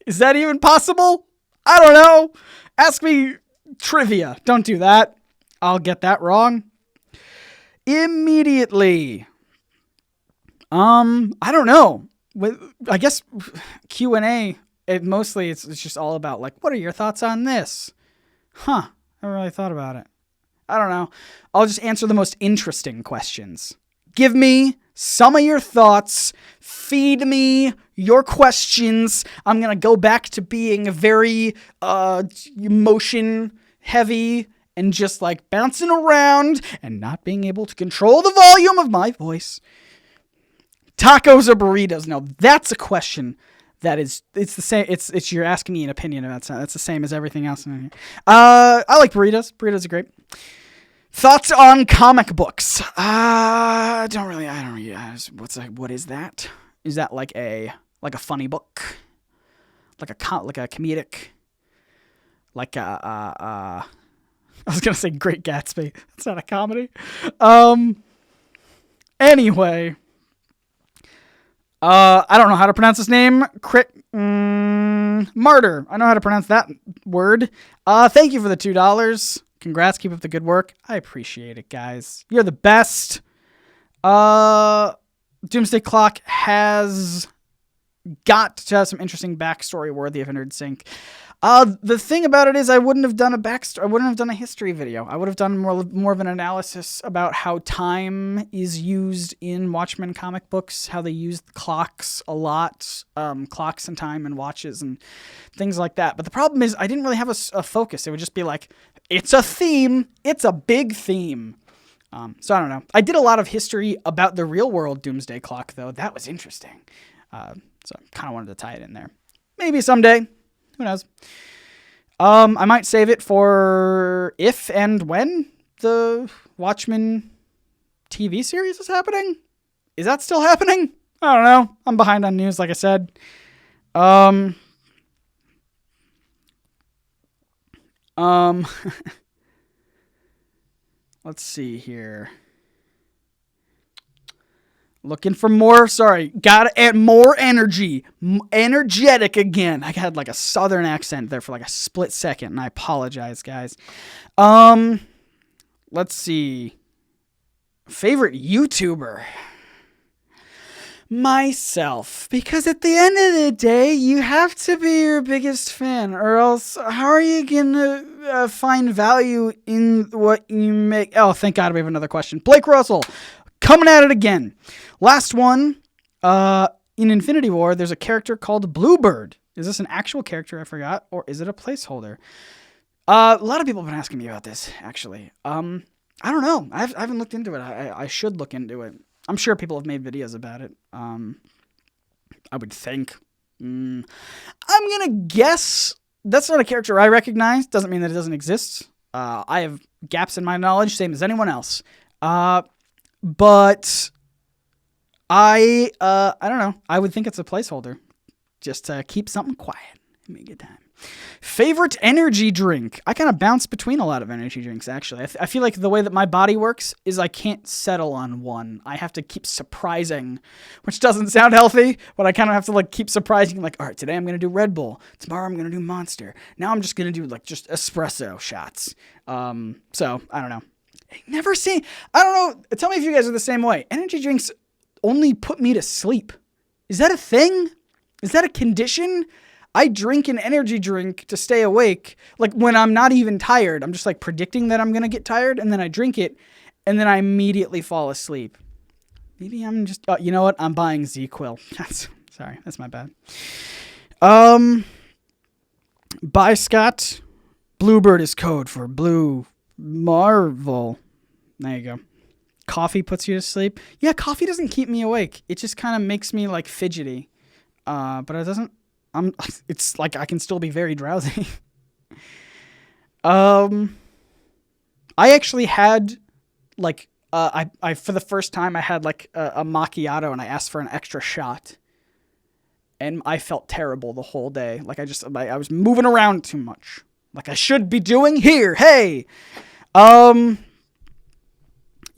Is that even possible? I don't know. Ask me trivia. Don't do that. I'll get that wrong immediately. I don't know. I guess Q&A, it's just all about like, what are your thoughts on this? I haven't really thought about it. I don't know. I'll just answer the most interesting questions. Give me some of your thoughts. Feed me your questions. I'm going to go back to being very emotion heavy and just like bouncing around and not being able to control the volume of my voice. Tacos or burritos? No, that's a question that it's the same. It's you're asking me an opinion about something. That's the same as everything else in here. I like burritos. Burritos are great. Thoughts on comic books? I don't really. What is that? Is that like a funny book? Like a comedic? I was gonna say Great Gatsby. It's not a comedy. Anyway. I don't know how to pronounce his name. Martyr. I know how to pronounce that word. Thank you for the $2. Congrats. Keep up the good work. I appreciate it, guys. You're the best. Doomsday Clock has got to have some interesting backstory worthy of a NerdSync. The thing about it is I wouldn't have done a backstory. I wouldn't have done a history video. I would have done more of an analysis about how time is used in Watchmen comic books, how they use clocks a lot, clocks and time and watches and things like that. But the problem is I didn't really have a focus. It would just be like, it's a theme. It's a big theme. So I don't know. I did a lot of history about the real world Doomsday Clock, though. That was interesting. So I kind of wanted to tie it in there. Maybe someday. Who knows? I might save it for if and when the Watchmen TV series is happening. Is that still happening? I don't know. I'm behind on news, like I said. Let's see here. Looking for more. Sorry. Gotta add more energy. Energetic again. I had like a southern accent there for like a split second, and I apologize, guys. Let's see. Favorite YouTuber? Myself. Because at the end of the day, you have to be your biggest fan, or else how are you gonna find value in what you make? Oh, thank God we have another question. Blake Russell. Coming at it again. Last one. In Infinity War, there's a character called Bluebird. Is this an actual character? I forgot. Or is it a placeholder? A lot of people have been asking me about this, actually. I don't know. I haven't looked into it. I should look into it. I'm sure people have made videos about it. I would think. I'm going to guess that's not a character I recognize. Doesn't mean that it doesn't exist. I have gaps in my knowledge, same as anyone else. But I don't know. I would think it's a placeholder. Just to keep something quiet. Have a good time. Favorite energy drink? I kind of bounce between a lot of energy drinks, actually. I feel like the way that my body works is I can't settle on one. I have to keep surprising, which doesn't sound healthy, but I kind of have to like keep surprising. Like, all right, today I'm going to do Red Bull. Tomorrow I'm going to do Monster. Now I'm just going to do like just espresso shots. So I don't know. Never seen. I don't know. Tell me if you guys are the same way. Energy drinks only put me to sleep. Is that a thing? Is that a condition? I drink an energy drink to stay awake. Like when I'm not even tired, I'm just like predicting that I'm going to get tired. And then I drink it and then I immediately fall asleep. Maybe I'm just, you know what? I'm buying ZQuil. Sorry. That's my bad. Bye, Scott. Bluebird is code for Blue Marvel. There you go. Coffee puts you to sleep. Yeah, coffee doesn't keep me awake. It just kind of makes me like fidgety. But it doesn't. It's like I can still be very drowsy. I actually had like I for the first time I had like a macchiato and I asked for an extra shot And I felt terrible the whole day. Like I was moving around too much. Like I should be doing here. Hey. You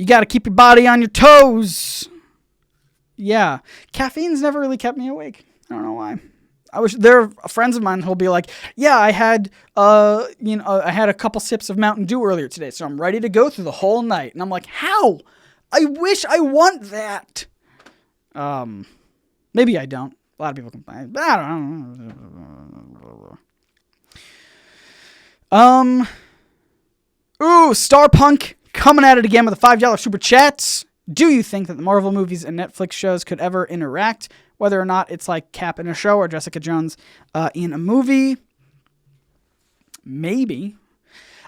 got to keep your body on your toes. Yeah. Caffeine's never really kept me awake. I don't know why. There are friends of mine who'll be like, yeah, I had a couple sips of Mountain Dew earlier today, so I'm ready to go through the whole night. And I'm like, how? I wish I want that. Maybe I don't. A lot of people complain, but I don't know. Starpunk coming at it again with a $5 super chat. Do you think that the Marvel movies and Netflix shows could ever interact? Whether or not it's like Cap in a show or Jessica Jones in a movie? Maybe.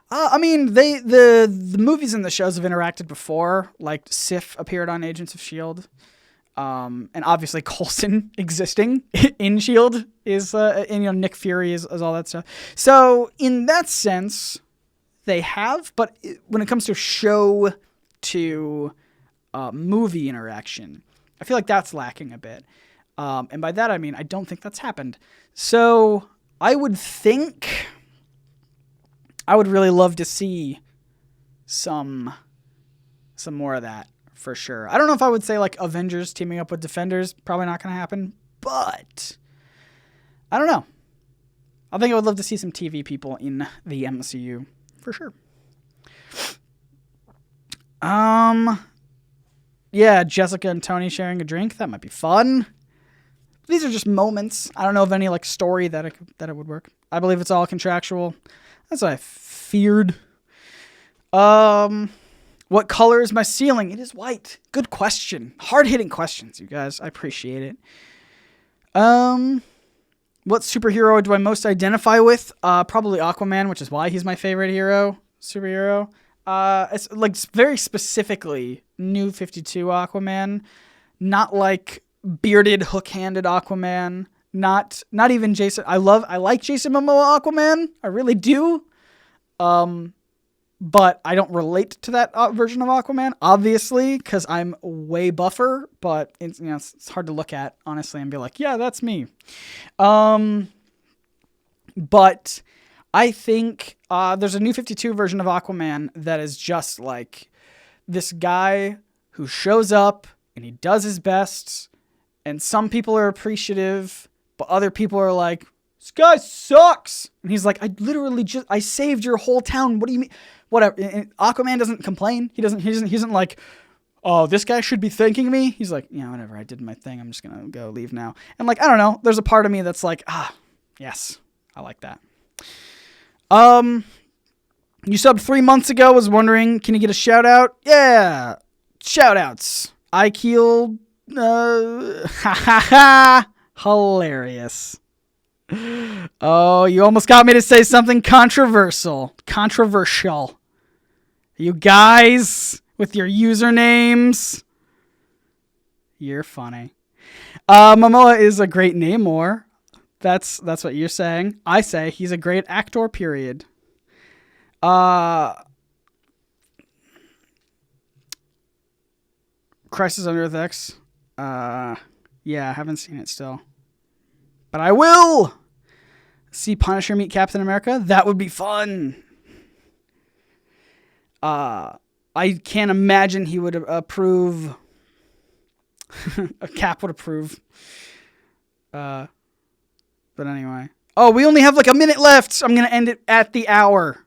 I mean, the movies and the shows have interacted before. Like Sif appeared on Agents of S.H.I.E.L.D. And obviously Coulson existing in S.H.I.E.L.D. is, and Nick Fury is all that stuff. So in that sense, they have. But when it comes to show to movie interaction, I feel like that's lacking a bit. And by that, I mean, I don't think that's happened. So I would really love to see some more of that for sure. I don't know if I would say like Avengers teaming up with Defenders. Probably not going to happen, but I don't know. I think I would love to see some TV people in the MCU for sure. Yeah, Jessica and Tony sharing a drink. That might be fun. These are just moments. I don't know of any like story that it would work. I believe it's all contractual. That's what I feared. What color is my ceiling? It is white. Good question. Hard-hitting questions, you guys. I appreciate it. What superhero do I most identify with? Probably Aquaman, which is why he's my favorite superhero. It's like very specifically New 52 Aquaman, not like bearded, hook-handed Aquaman, not even Jason. I like Jason Momoa Aquaman. I really do. But I don't relate to that version of Aquaman, obviously, because I'm way buffer. But it's hard to look at, honestly, and be like, yeah, that's me. But I think there's a New 52 version of Aquaman that is just like this guy who shows up and he does his best, and some people are appreciative, but other people are like, this guy sucks. And he's like, I saved your whole town. What do you mean? Whatever. And Aquaman doesn't complain. He isn't like, oh, this guy should be thanking me. He's like, yeah, whatever. I did my thing. I'm just going to go leave now. And like, I don't know. There's a part of me that's like, yes, I like that. You subbed 3 months ago. Was wondering, can you get a shout out? Yeah. Shout outs. IKeel. Hilarious. Oh, you almost got me to say something controversial. You guys with your usernames. You're funny. Momoa is a great Namor. That's what you're saying. I say he's a great actor, period. Crisis on Earth X. Yeah, I haven't seen it still. But I will see Punisher meet Captain America. That would be fun. I can't imagine he would approve. A Cap would approve. But anyway. Oh, we only have like a minute left, so I'm going to end it at the hour.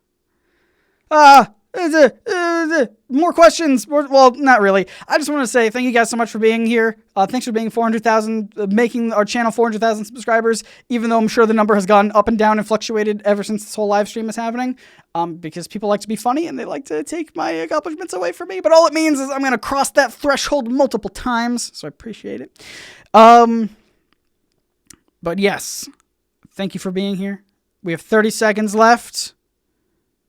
More questions. Well, not really. I just want to say thank you guys so much for being here. Thanks for being 400,000, making our channel 400,000 subscribers, even though I'm sure the number has gone up and down and fluctuated ever since this whole live stream is happening, because people like to be funny and they like to take my accomplishments away from me. But all it means is I'm going to cross that threshold multiple times, so I appreciate it. But yes, thank you for being here. We have 30 seconds left.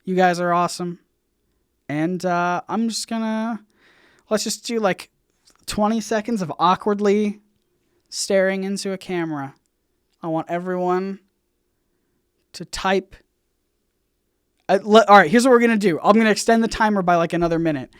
You guys are awesome. And I'm just let's just do like 20 seconds of awkwardly staring into a camera. I want everyone to type. All right, here's what we're going to do. I'm going to extend the timer by like another minute.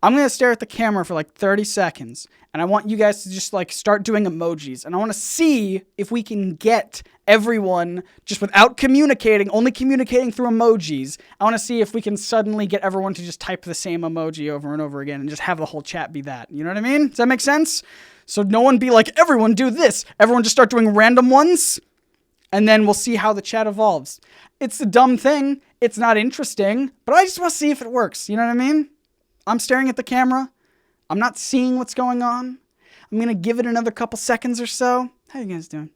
I'm going to stare at the camera for like 30 seconds, and I want you guys to just like start doing emojis, and I want to see if we can get everyone just without communicating, only communicating through emojis. I want to see if we can suddenly get everyone to just type the same emoji over and over again and just have the whole chat be that. You know what I mean? Does that make sense? So no one be like, everyone do this. Everyone just start doing random ones, and then we'll see how the chat evolves. It's a dumb thing. It's not interesting, but I just want to see if it works. You know what I mean? I'm staring at the camera. I'm not seeing what's going on. I'm going to give it another couple seconds or so. How you guys doing?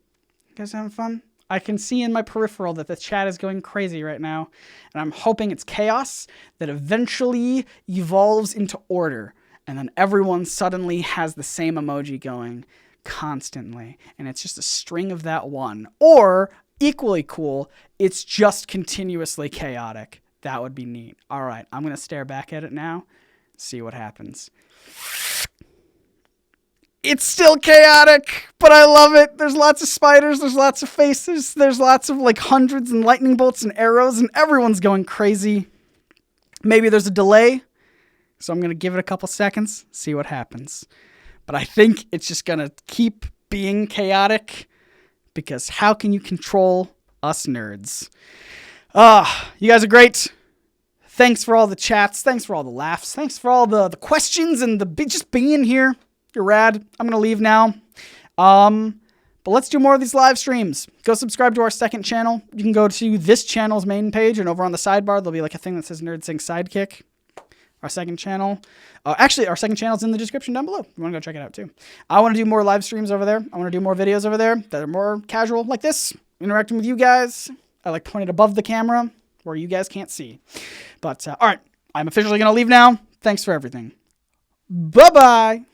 You guys having fun? I can see in my peripheral that the chat is going crazy right now, and I'm hoping it's chaos that eventually evolves into order, and then everyone suddenly has the same emoji going constantly, and it's just a string of that one. Or, equally cool, it's just continuously chaotic. That would be neat. All right, I'm going to stare back at it now. See what happens. It's still chaotic, but I love it. There's lots of spiders, there's lots of faces, there's lots of like hundreds and lightning bolts and arrows, and everyone's going crazy. Maybe there's a delay, so I'm going to give it a couple seconds, see what happens. But I think it's just going to keep being chaotic, because how can you control us nerds? You guys are great. Thanks for all the chats. Thanks for all the laughs. Thanks for all the questions and just being here. You're rad. I'm going to leave now. But let's do more of these live streams. Go subscribe to our second channel. You can go to this channel's main page, and over on the sidebar, there'll be like a thing that says NerdSync Sidekick. Our second channel. Actually, our second channel is in the description down below. You want to go check it out too. I want to do more live streams over there. I want to do more videos over there that are more casual like this, interacting with you guys. I like pointed above the camera where you guys can't see. But all right, I'm officially going to leave now. Thanks for everything. Bye-bye.